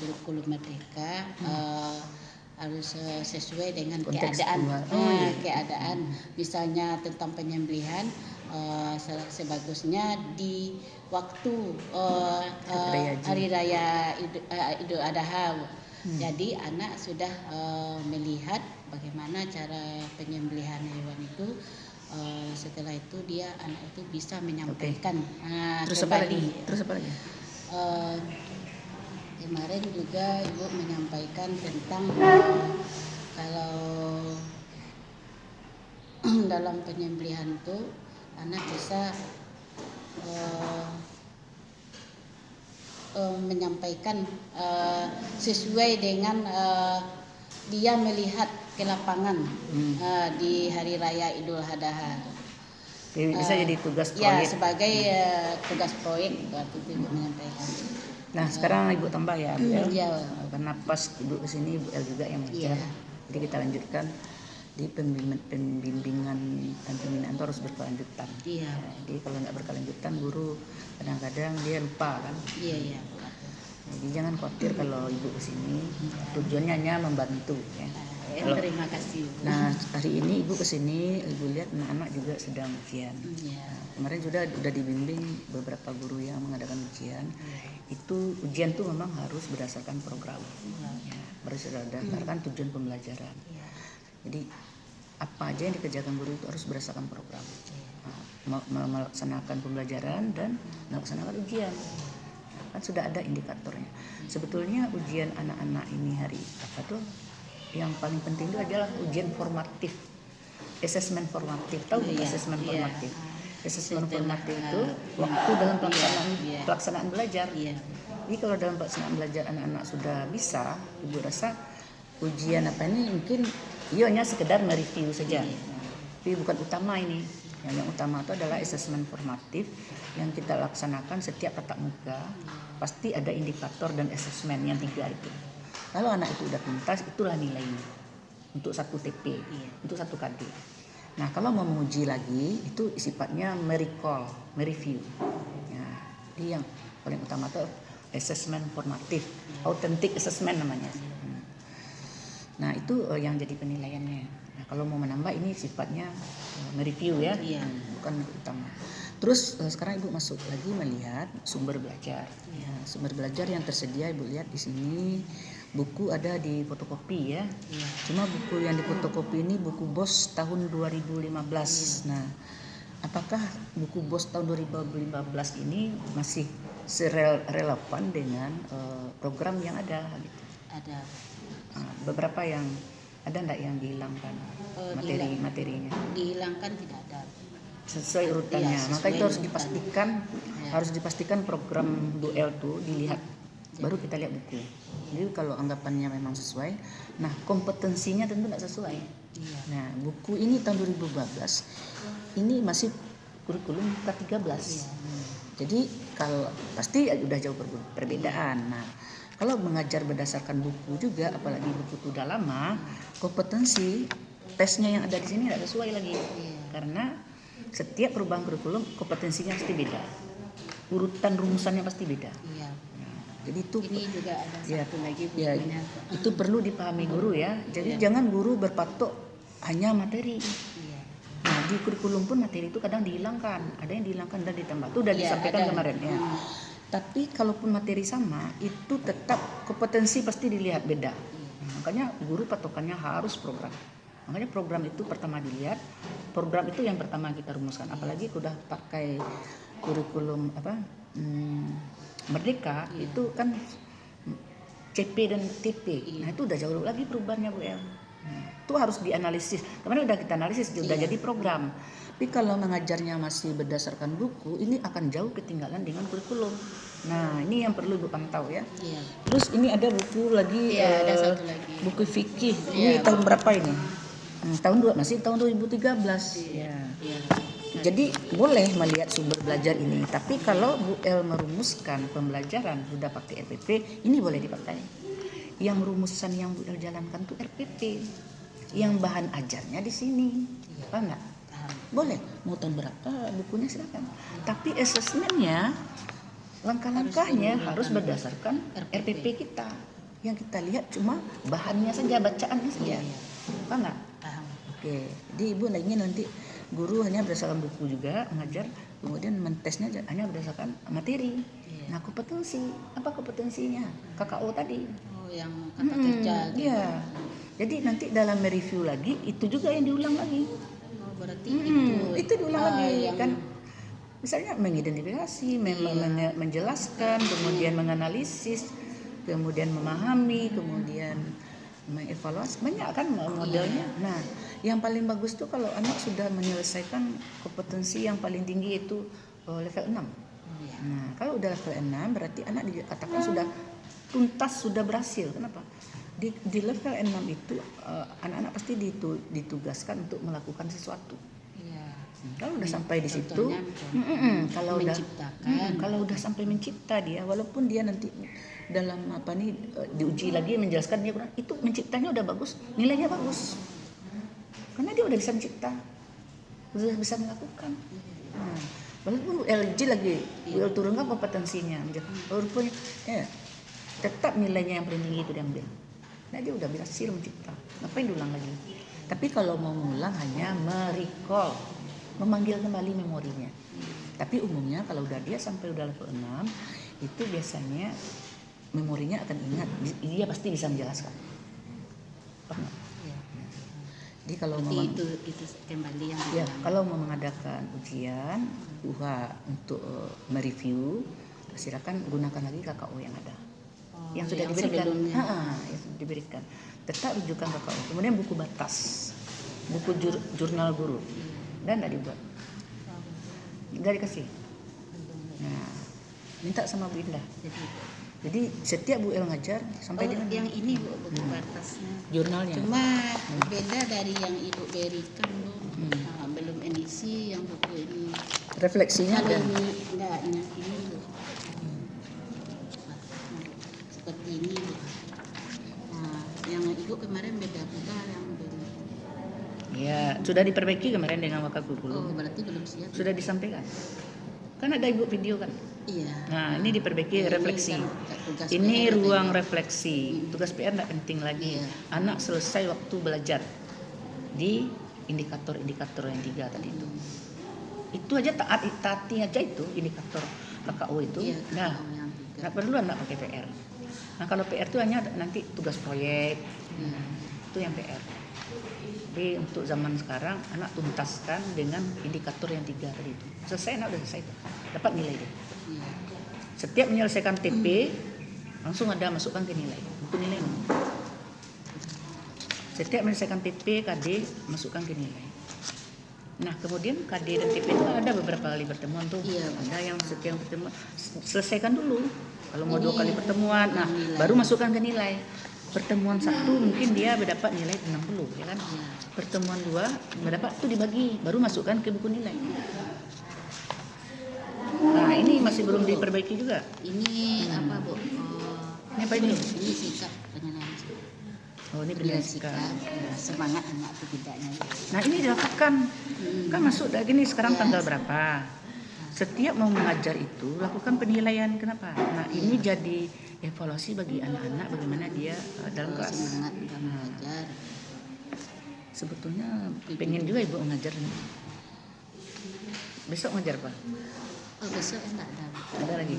kurikulum merdeka harus sesuai dengan konteks keadaan. Misalnya tentang penyembelihan sebagusnya di waktu hari raya Idul Adha. Jadi anak sudah melihat bagaimana cara penyembelihan hewan itu. Setelah itu anak itu bisa menyampaikan. Terus apa lagi? Kemarin juga Ibu menyampaikan tentang kalau dalam penyembelihan itu anak bisa menyampaikan sesuai dengan dia melihat ke lapangan di hari raya Idul Adha. Bisa jadi tugas proyek. Ya, sebagai tugas proyek waktu itu Ibu menyampaikan. Nah, sekarang Ibu tambah ya, Bu El. Iya. Karena pas Ibu kesini, Bu El juga yang mengajar. Jadi kita lanjutkan di pembimbingan dan pembinaan itu harus berkelanjutan. Iya. Jadi kalau nggak berkelanjutan, guru kadang-kadang dia lupa kan. Iya. Jadi jangan khawatir kalau Ibu kesini, tujuannya hanya membantu ya. Terima kasih Ibu. Nah, hari ini Ibu kesini, Ibu lihat anak-anak juga sedang ujian. Kemarin sudah dibimbing beberapa guru yang mengadakan ujian. Itu ujian tuh memang harus berdasarkan program, berdasarkan tujuan pembelajaran. Jadi apa aja yang dikerjakan guru itu harus berdasarkan program, melaksanakan pembelajaran dan melaksanakan ujian. Kan sudah ada indikatornya. Sebetulnya ujian anak-anak ini hari apa tuh? Yang paling penting itu adalah ujian formatif, asesmen formatif. Tahu asesmen formatif? Asesmen formatif itu waktu dalam pelaksanaan belajar. Jadi kalau dalam pelaksanaan belajar anak-anak sudah bisa, Ibu rasa ujian apa ini mungkin hanya sekedar mereview saja. Tapi bukan utama ini. Yang utama itu adalah asesmen formatif yang kita laksanakan setiap tatap muka. Pasti ada indikator dan asesmen yang 3 itu. Kalau anak itu udah tuntas, itulah nilainya untuk 1 TP, untuk 1 KD. Nah, kalau mau menguji lagi, itu sifatnya merecall, mereview. Ya, jadi yang paling utama itu assessment formatif, authentic assessment namanya. Nah, itu yang jadi penilaiannya. Nah, kalau mau menambah ini sifatnya mereview ya, bukan utama. Terus sekarang Ibu masuk lagi melihat sumber belajar. Sumber belajar yang tersedia Ibu lihat di sini. Buku ada di fotokopi ya. Cuma buku yang di fotokopi ini buku BOS tahun 2015. Nah, apakah buku BOS tahun 2015 ini masih relevan dengan program yang ada gitu? Ada. Beberapa yang ada enggak yang dihilangkan materinya? Dihilangkan tidak ada. Sesuai urutannya. Maka itu harus dipastikan program Bu El tuh dilihat. Baru kita lihat buku. Jadi kalau anggapannya memang sesuai, nah kompetensinya tentu tidak sesuai. Nah, buku ini tahun 2012 ini masih kurikulum K13. Jadi kalau pasti sudah jauh perbedaan. Nah, kalau mengajar berdasarkan buku juga, apalagi buku itu udah lama, kompetensi tesnya yang ada di sini tidak sesuai lagi. Karena setiap perubahan kurikulum kompetensinya pasti beda. Urutan rumusannya pasti beda. Jadi itu ini juga ada satu lagi bukunya. Itu perlu dipahami guru ya. Jadi jangan guru berpatok hanya materi. Nah, di kurikulum pun materi itu kadang dihilangkan, ada yang dihilangkan dan ditambah. Itu udah disampaikan kemarin ya. Tapi kalaupun materi sama, itu tetap kompetensi pasti dilihat beda. Makanya guru patokannya harus program. Makanya program itu pertama dilihat, program itu yang pertama kita rumuskan. Apalagi udah pakai kurikulum Merdeka itu kan CP dan TP. Nah, itu udah jauh lagi perubahannya Bu El. Itu harus dianalisis. Kemarin udah kita analisis, udah jadi program. Tapi kalau mengajarnya masih berdasarkan buku, ini akan jauh ketinggalan dengan kurikulum. Nah, ini yang perlu Ibu pantau ya. Terus ini ada buku lagi, ada satu lagi. Buku fikih. Ini tahun berapa ini? Masih tahun 2013. Jadi boleh melihat sumber belajar ini, tapi kalau Bu El merumuskan pembelajaran sudah pakai RPP, ini boleh dipakai. Yang rumusan yang Bu El jalankan tuh RPP, yang bahan ajarnya di sini, apa enggak? Boleh, mau tahun berapa bukunya silakan. Tapi asesmennya, langkah-langkahnya harus berdasarkan RPP kita. yang kita lihat cuma bahannya saja, bacaannya saja. Iya, iya. Paham nggak? Paham. Oke, jadi ibu ingin nanti guru hanya berdasarkan buku juga mengajar, kemudian mentesnya hanya berdasarkan materi. Iya. Nah, kompetensi, apa kompetensinya? KKO tadi. Oh, yang kata kerja gitu. Iya. Jadi nanti dalam mereview lagi itu juga yang diulang lagi. Oh, berarti Itu diulang lagi yang kan. Misalnya mengidentifikasi, menjelaskan, kemudian menganalisis, kemudian memahami, kemudian mengevaluasi, banyak kan modelnya. Nah, yang paling bagus tuh kalau anak sudah menyelesaikan kompetensi yang paling tinggi itu level 6. Iya. Nah, kalau udah level 6 berarti anak dikatakan sudah tuntas, sudah berhasil. Kenapa? Di level 6 itu anak-anak pasti ditugaskan untuk melakukan sesuatu. Iya. Kalau udah sampai di situ, Contohnya, kalau udah menciptakan. kalau udah sampai mencipta dia, walaupun dia nanti dalam diuji lagi menjelaskan dia kurang, itu menciptanya udah bagus, nilainya bagus, karena dia udah bisa mencipta, udah bisa melakukan. Nah, walaupun LG lagi turunkan kompetensinya, rupanya tetap nilainya yang paling tinggi itu diambil. Nah, dia udah berhasil mencipta, ngapain diulang lagi? Tapi kalau mau mengulang hanya merecall, memanggil kembali memorinya. Tapi umumnya kalau udah dia sampai udah level 6 itu biasanya memorinya akan ingat, dia pasti bisa menjelaskan. Paham? Iya. Jadi kalau mau itu kembali yang ya, kalau mau mengadakan ujian untuk mereview, silakan gunakan lagi KKO yang ada. Yang sudah diberikan. Yang sudah diberikan. Tetap rujukan KKO. Kemudian buku batas. Buku jurnal guru. Dan tidak dibuat. Tidak dikasih. Nah, minta sama Bu Indah. Jadi setiap Bu El ngajar sampai dengan yang ini buku batasnya. Jurnalnya. Cuma beda dari yang Ibu berikan Bu. Belum edisi yang buku ini. Refleksinya Kalau ada. ini enggak ini Bu. Seperti ini Bu. Nah, yang Ibu kemarin beda juga yang beri. Ya, sudah diperbaiki kemarin dengan Wakakulu. Oh, berarti belum siap. Sudah disampaikan. Kan ada Ibu video kan? Iya. Nah, ini diperbaiki refleksi. Ini ruang refleksi. Tugas PR tidak penting lagi. Iya. Anak selesai waktu belajar di indikator-indikator yang 3 tadi itu. Itu aja taati aja itu indikator KKO itu. Iya, Nah, KKO yang 3. nggak perlu anak pakai PR. Nah, kalau PR itu hanya nanti tugas proyek. Itu yang PR. Tapi untuk zaman sekarang anak tuntaskan dengan indikator yang 3 tadi itu. Selesai, anak udah selesai, dapat nilai dia. Iya. Setiap menyelesaikan TP langsung ada masukkan ke nilai, buku nilai. Setiap menyelesaikan TP, KD masukkan ke nilai. Nah, kemudian KD dan TP itu ada beberapa kali pertemuan tuh. Iya. Ada yang setiap pertemuan selesaikan dulu. Kalau mau 2 kali Ini pertemuan, nah nilai. baru masukkan ke nilai. Pertemuan 1 mungkin dia mendapat nilai 60, ya kan? Iya. Pertemuan 2 mendapat itu dibagi, baru masukkan ke buku nilai. Nah, ini masih belum diperbaiki juga. Ini apa Bu? Ini apa ini? Ini sikap penilaian. Oh, ini Penilaian benar sikap. sikap. Semangat anak itu tidaknya. Nah, ini dilakukan. Kan masuk lagi nih sekarang Iya. tanggal berapa? Setiap mau mengajar itu lakukan penilaian. Kenapa? Nah, ini jadi evaluasi bagi anak-anak bagaimana dia dalam kelas. Semangat dalam belajar. Sebetulnya pengen juga Ibu mengajar. Besok ngajar Pak? Oh, besok enggak ada. Ada lagi.